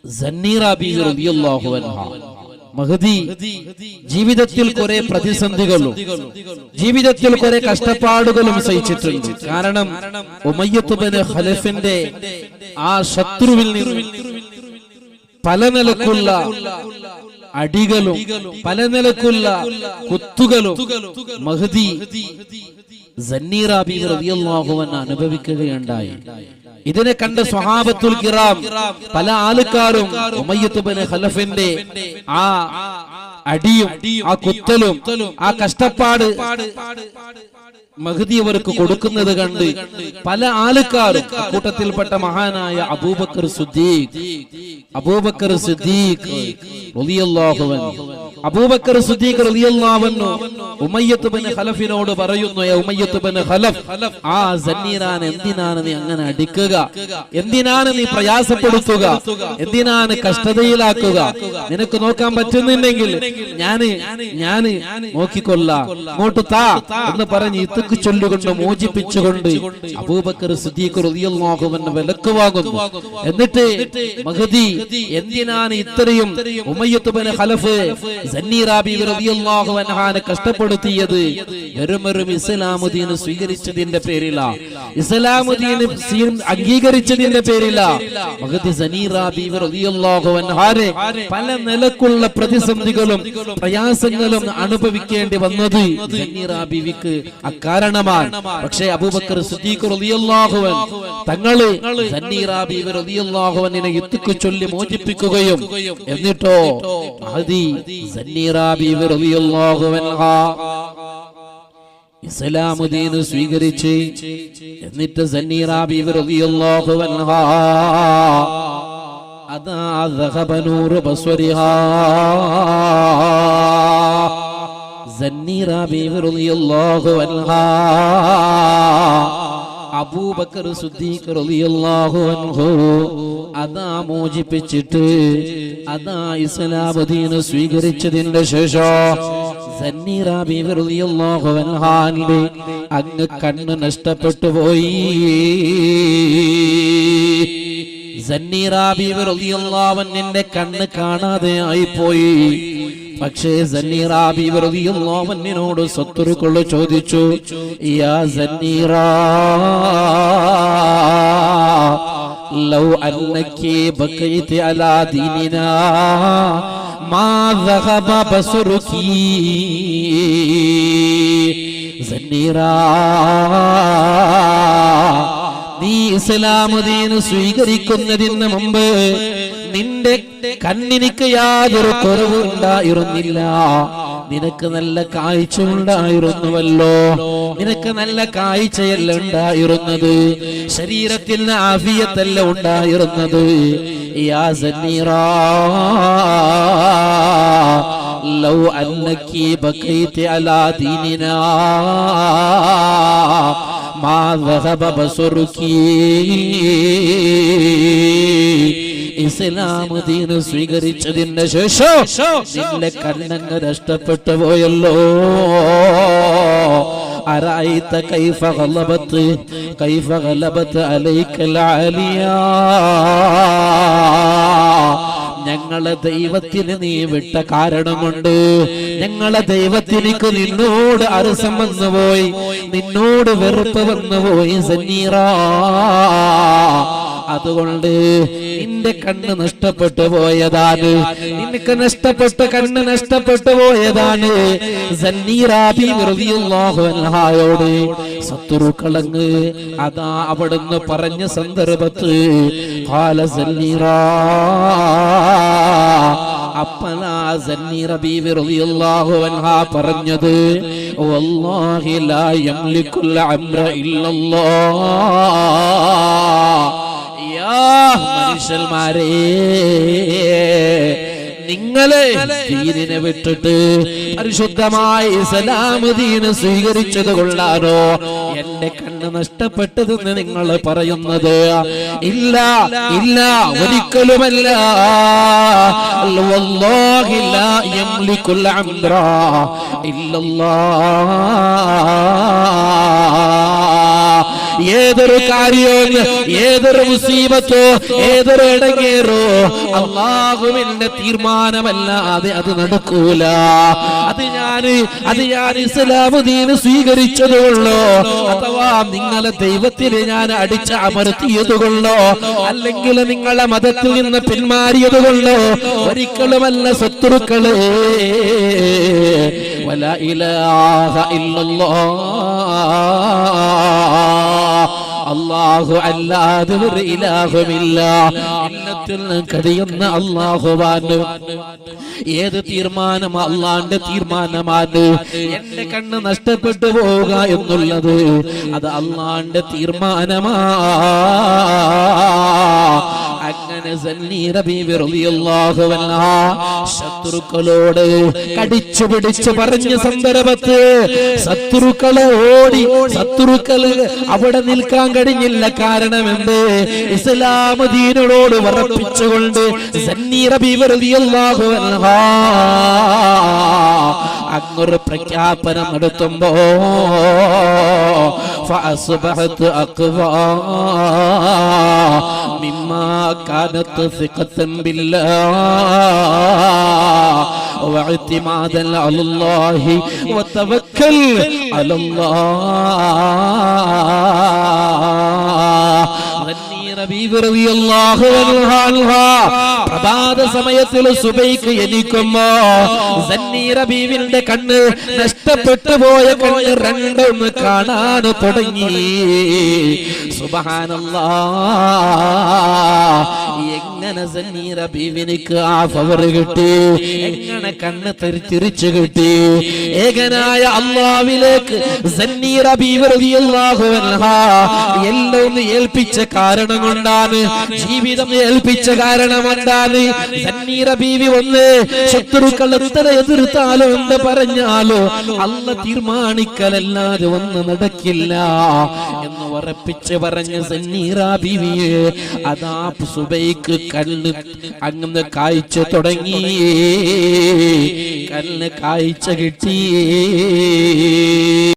സന്നീറ ബീവി റളിയല്ലാഹു അൻഹ മഹദി ജീവിതത്തിൽ കുറെ പ്രതിസന്ധികളും ജീവിതത്തിൽ കുറെ കഷ്ടപ്പാടുകളും സഹിച്ചിട്ടുണ്ട്. കാരണം ഉമയ്യത്ത് ബിൻ ഖലഫിന്റെ ആ ശത്രുവിൽ നിന്ന് പല നിലക്കുള്ള അടികളും പല നിലക്കുള്ള കുത്തുകളും മഹദി സന്നീറ ബീവി റളിയല്ലാഹു അൻഹ അനുഭവിക്കുകയുണ്ടായി. ഇതിനെ കണ്ട സ്വഹാബത്തുൽ കിറാം പല ആൾക്കാരും ഉമയ്യത്ത് ബിൻ ഖലഫിന്റെ ആ അടിയും ആ കുത്തലും ആ കഷ്ടപ്പാട് മഹദി അവർക്ക് കൊടുക്കുന്നത് കണ്ട് പല ആൾക്കാരും കൂട്ടത്തിൽപ്പെട്ട മഹാനായ അബൂബക്കർ സിദ്ദീഖ് റളിയല്ലാഹു അൻഹു അബൂബക്കർ സിദ്ദീഖ് റളിയല്ലാഹു അൻഹു ഉമയ്യത്ത് ബിൻ ഖലഫിനോട് പറയുന്നു, ഉമയ്യത്ത് ബിൻ ഖലഫ്, ആ സന്നീറാൻ എന്തിനാണ് നീ അങ്ങനെ അടിക്കുക, എന്തിനാണ് നീ പ്രയാസപ്പെടുത്തുക, എന്തിനാണ് കഷ്ടതയിലാക്കുക, നിനക്ക് നോക്കാൻ പറ്റുന്നുണ്ടെങ്കിൽ ഞാന് നോക്കിക്കൊള്ളാം, ഇങ്ങോട്ട് താ എന്ന് പറഞ്ഞ് ഇത്തക്ക് ചൊല്ലുകൊണ്ട് മോചിപ്പിച്ചുകൊണ്ട് അബൂബക്കർ സിദ്ദീഖ് റളിയല്ലാഹു അൻഹു വിലക്ക് വാങ്ങുന്നു. എന്നിട്ട് മഹദി എന്തിനാണ് ഇത്രയും ഉമയ്യത്ത് ബിൻ ഖലഫ് സന്നീറ ബീവി റളിയല്ലാഹു അൻഹാനെ കഷ്ടപ്പെടുത്തിയത്? വെറും ഇസ്ലാമുദ്ദീൻ സ്വീകരിച്ചതിന്റെ പേരില, ഇസ്ലാമുദ്ദീൻ അംഗീകരിച്ചതിന്റെ പേരില മഹദി സന്നീറ ബീവി റളിയല്ലാഹു അൻഹാനെ പല നിലക്കുള്ള പ്രതിസന്ധികളും പ്രയാസങ്ങളും അനുഭവിക്കേണ്ടി വന്നത് സന്നീറ ബീവിക്ക് അക്കാരണമാണ്. പക്ഷേ അബൂബക്കർ സിദ്ദീഖ് റളിയല്ലാഹു അൻഹു തങ്ങള് സന്നീറ ബീവി റളിയല്ലാഹു അൻഹയെ ഇത്തക്ക് ചൊല്ലി മോചിപ്പിക്കുകയും എന്നിട്ടോ മഹദി സന്നീറ ബീവി റളിയല്ലാഹു അൻഹ ഇസ്ലാമുദ്ദീൻ സ്വീകരിച്ച് എന്നിട്ട് സന്നീറ ബീവി റളിയല്ലാഹു അൻഹ അദാ ദഹബ നൂറു ബസ്വരിഹാ സന്നീറ ബീവി റളിയല്ലാഹു അൻഹ അബൂബക്കർ സിദ്ദീഖ് റളിയല്ലാഹു അൻഹു അതാ മോചിപ്പിച്ചിട്ട് അതാ ഇസ്ലാമുദ്ദീൻ സ്വീകരിച്ചതിന്റെ ശേഷം സന്നീറ ബീവി റളിയല്ലാഹു അൻഹാന്റെ അങ്ങ് കണ്ണ് നഷ്ടപ്പെട്ടു പോയി. സന്നീറ ബീവി റളിയല്ലാഹു അൻഹന്റെ കണ്ണ് കാണാതെ ആയിപ്പോയി. പക്ഷേ സന്നീറ ബീവി റളിയല്ലാഹു അൻഹയോട് ശത്രുക്കൾ ചോദിച്ചു, യാ സന്നീറ ലൗ അന്നകി ബഖൈതി അലാ ദീനിനാ മാ ദഹബ ബസ്റുകി. സന്നീറ നീ ഇസ്ലാമുദ്ദീൻ സ്വീകരിക്കുന്നതിന് മുമ്പ് നിന്റെ കണ്ണിനിക്ക് യാതൊരു കുറവും ഉണ്ടായിരുന്നില്ല, നിനക്ക് നല്ല കാഴ്ച ഉണ്ടായിരുന്നുവല്ലോ, നിനക്ക് നല്ല കാഴ്ചയല്ല ഉണ്ടായിരുന്നത്, ശരീരത്തിൽ ആഫിയത്തല്ല ഉണ്ടായിരുന്നത്. യാ സന്നീറ ലൗ അന്നകി ബഖൈതി അലാ ദീനിനാ മാ ദഹബ ബസ്റുകി. ഇസ്ലാമുദ്ദീൻ സ്വീകരിച്ചതിന് ശേഷം നിന്റെ കണ്ണങ്ങ് നഷ്ടപ്പെട്ടു പോയല്ലോ. അറഅയ്ത കൈഫ ഗലബത് അലൈക്കൽ ആലിയാ. ഞങ്ങളെ ദൈവത്തിന് നീ വിട്ട കാരണം കൊണ്ട് ഞങ്ങളെ ദൈവത്തിനിക്ക് നിന്നോട് അരസം വന്നുപോയി, നിന്നോട് വെറുപ്പ് വന്നുപോയി സന്നീറ. അതുകൊണ്ട് നിന്റെ കണ്ണ് നഷ്ടപ്പെട്ടു പോയതാണ്, നിനക്ക് നഷ്ടപ്പെട്ട കണ്ണ് നഷ്ടപ്പെട്ടു പോയതാണ്. സന്നീറ ബീവി റളിയല്ലാഹു അൻഹയോട് ശത്രുക്കളങ്ങ് അതാ അവിടുന്ന് പറഞ്ഞ സന്ദർഭത്ത് ഖാല സന്നീറ, അപ്പലാ സന്നീറ ബീവി റളിയല്ലാഹു അൻഹ പറഞ്ഞത്, വല്ലാഹി ലാ യംലികുൽ അംറ ഇല്ലല്ലാഹ്. മനുഷ്യന്മാരെ, നിങ്ങളെ ദീനിനെ വിട്ടിട്ട് പരിശുദ്ധമായ ഇസ്ലാമുദ്ദീനെ സ്വീകരിച്ചത് കൊണ്ടാണോ എന്റെ കണ്ണ് നഷ്ടപ്പെട്ടതെന്ന് നിങ്ങൾ പറയുന്നത്? ഇല്ല ഇല്ല, ഒരിക്കലുമല്ല. വല്ലാഹി ലാ യംലികുൽ അംറ ഇല്ലല്ലാഹ്. ഏതൊരു കാര്യവും ഏതൊരു മുസീബത്തോ ഏതൊരു ഇടങ്ങേറോ അല്ലാഹുവിന്റെ തീർമാനമല്ലാതെ അത് നടക്കൂല. അത് ഞാൻ ഇസ്ലാം ദീൻ സ്വീകരിച്ചതുകൊള്ളോ അഥവാ നിങ്ങളെ ദൈവത്തിന് ഞാൻ അടിച്ച് അമർത്തിയതുകൊള്ളോ അല്ലെങ്കിൽ നിങ്ങളെ മതത്തിൽ നിന്ന് പിന്മാറിയതുകൊണ്ടോ ഒരിക്കലുമല്ല ശത്രുക്കളെ. വലാ ഇലാഹ ഇല്ലല്ലാഹ്, അല്ലാഹു അല്ലാതെ ഒരു ഇലാഹുമില്ല. എല്ലാത്തിൽ കഴിയുന്ന അല്ലാഹുവാണ്. ഏത് തീർമാനം അല്ലാഹുവിന്റെ തീർമാനമാണ്. എന്റെ കണ്ണ് നഷ്ടപ്പെട്ടു പോവുക എന്നുള്ളത് അത് അല്ലാഹുവിന്റെ തീർമാനമാ. അങ്ങനെ സന്നീറ ബീവി റളിയല്ലാഹു അൻഹാ ശത്രുക്കളോട് കടിച്ചു പിടിച്ചു പറഞ്ഞ സന്ദർഭത്ത് ശത്രുക്കളെ ഓടി, ശത്രുക്കള് അവിടെ നിൽക്കാൻ കഴിഞ്ഞില്ല. കാരണം എന്ത്? ഇസ്ലാം ദീനോട് ഉറപ്പിച്ചുകൊണ്ട് സന്നീറ ബീവി റളിയല്ലാഹു അൻഹാ അങ്ങൊരു പ്രഖ്യാപനം നടത്തുമ്പോ ഫഅസ്ബഹത് അഖ്വാ മിമ്മാ കാനത് സിഖതൻ ബില്ലാഹ് വഇതിമാദൻ അലല്ലാഹി വതവക്കൽ അലല്ലാഹ്. പ്രഭാത സമയത്തിൽ സുബൈക്ക് എണീക്കുമ്പോ സന്നീറ ബീവിന്റെ കണ്ണ് നഷ്ടപ്പെട്ടു പോയ കണ്ണ് രണ്ടൊന്ന് കാണാൻ തുടങ്ങി. സുബ്ഹാനല്ലാഹ്, എങ്ങനെ സന്നീറ ബീവിനിക്ക് ആ പവർ കിട്ടി? എങ്ങനെ കണ്ണ് തിരിച്ചു കിട്ടി? ഏകനായ അല്ലാഹുവിലേക്ക് സന്നീറ ബീവി റളിയല്ലാഹു അൻഹാ എല്ലാം ഏൽപ്പിച്ച കാരണം കൊണ്ടാണ്, ജീവിതം ഏൽപ്പിച്ച കാരണം കൊണ്ടാണ്. സന്നീറ ബീവി വന്ന് ശത്രുക്കൾ എത്ര എതിർത്താലോ എന്ന് പറഞ്ഞാലോ അല്ലാഹ് തീർമാനിക്കലല്ലാതെ ഒന്നും നടക്കില്ല എന്ന് ഉറപ്പിച്ച് പറഞ്ഞ സന്നീറ ബീവിയെ അതാ സുബൈക്ക് കണ്ണ് അങ്ങനെ കാഴ്ച തുടങ്ങി. കണ്ണ് കാഴ്ച കിട്ടി.